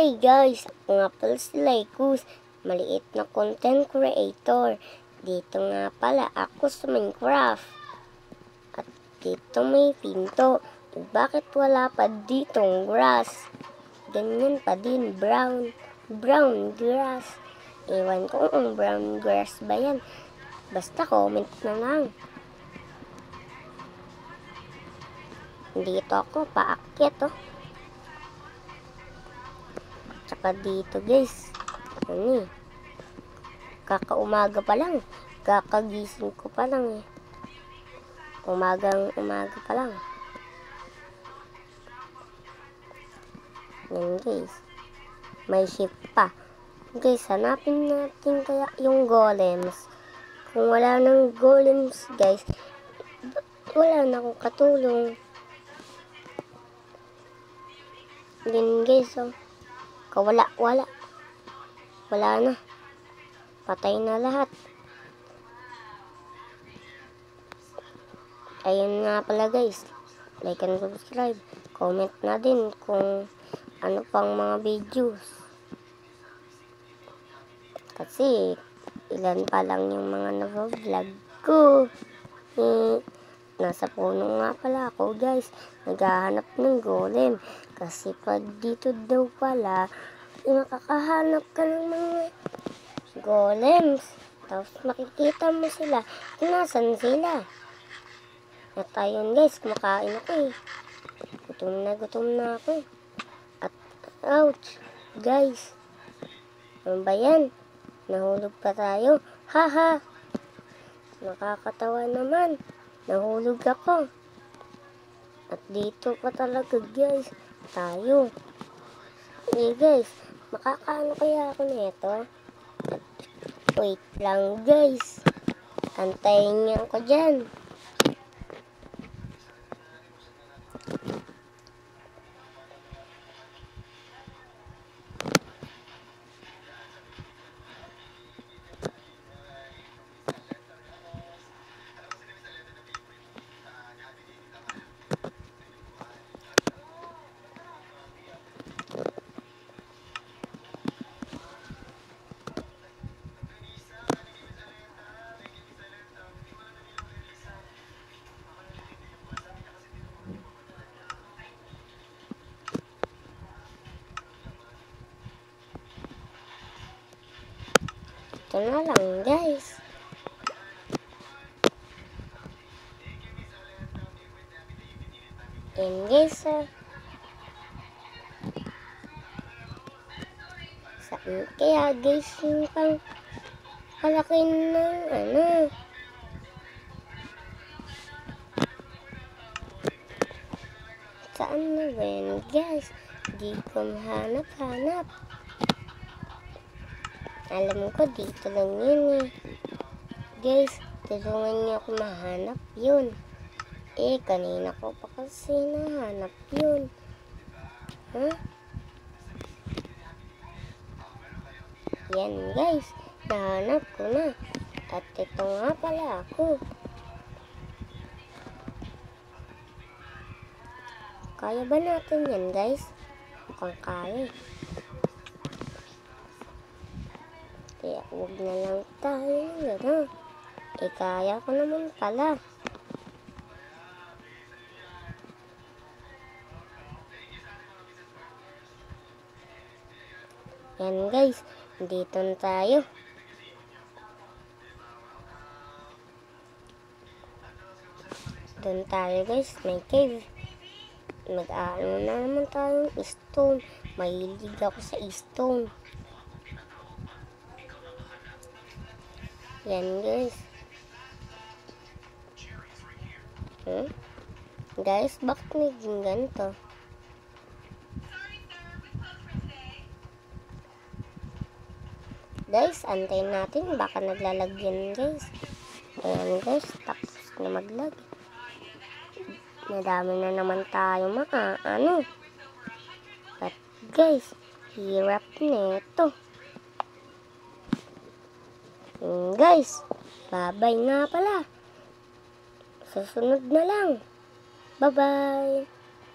Hey guys, ako nga pala si Lycus, maliit na content creator. Dito nga pala ako sa Minecraft. At dito may pinto. Bakit wala pa ditong grass? Ganyan pa din, brown grass. Ewan ko kung brown grass ba yan. Basta comment na lang. Dito ako paakyat Tsaka dito guys, kakaumaga pa lang, kakagising ko pa lang umaga pa lang. Yan guys, may shift pa. Guys, hanapin natin kaya yung golems. Kung wala nang golems guys, wala na akong katulong. Yan guys, wala na. Patay na lahat. Ayun nga pala guys. Like and subscribe. Comment na din kung ano pang mga videos. Kasi ilan pa lang yung mga nag-vlog ko. Nasa puno nga pala ako guys. Naghahanap ng golem. Kasi pag dito daw pala, makakahanap ka ng mga golems. Tapos makikita mo sila kung nasan sila. At ayun guys, kumakain ako Gutom na ako. At ouch, guys. Ano ba yan? Nahulog pa tayo. Haha. Nakakatawa naman. Nahulog ako. At dito pa talaga guys, tayo. Okay guys, makakaano kaya ako nito? Wait lang guys. Antayin niyo ako dyan. Ito na lang guys. And guys, saan kaya guys yung pang palaki ng saan na ba yan guys? Di ko mahanap. Alam ko dito lang yun Guys, tulungan niyo ako mahanap yun. Kanina ko pa kasi nahanap yun. Yan guys, nahanap ko na. At ito nga pala ako. Kaya ba natin yan guys? Mukhang kaya. Kaya huwag na lang tayo kaya ko naman pala. Yan guys, dito na tayo. Doon tayo guys, may cave. Mag-aano na naman tayong stone. Mahilig ako sa stone. Yan guys. Guys, bakit naging ganito? Guys, antayin natin. Baka naglalagyan guys. Ayan guys, tapos na maglag. Madami na naman tayo But guys, hirap na ito. Guys, bye-bye nga pala. Susunod na lang. Bye-bye.